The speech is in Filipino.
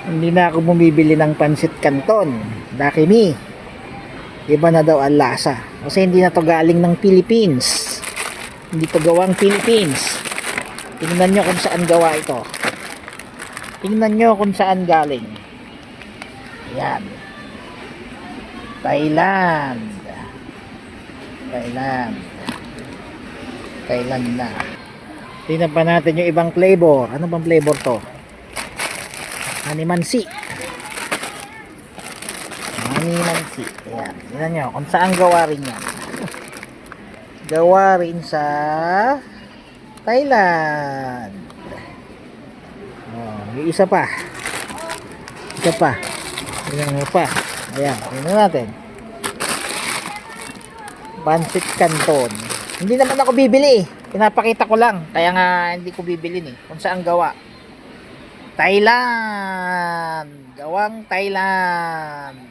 Hindi na ako bumibili ng pansit canton. Dakimi. Iba na daw ang lasa. Kasi hindi na to galing ng Philippines. Hindi to gawang Philippines. Tingnan nyo kung saan gawa ito. Tingnan nyo kung saan galing. Ayan. Thailand. Thailand. Thailand na. Tingnan pa natin yung ibang flavor. Ano bang flavor to? Hanimansi. Hanimansi. Ayan. Tingnan nyo kung saan gawa rin yan. Gawa rin sa Thailand. Oh, yung isa pa. Isa pa. Tingnan mo pa. Ayan. Tingnan natin. Pansit canton. Hindi naman ako bibili. Pinapakita ko lang. Kaya nga hindi ko bibili eh. Kung saan gawa. Thailand. Gawang Thailand.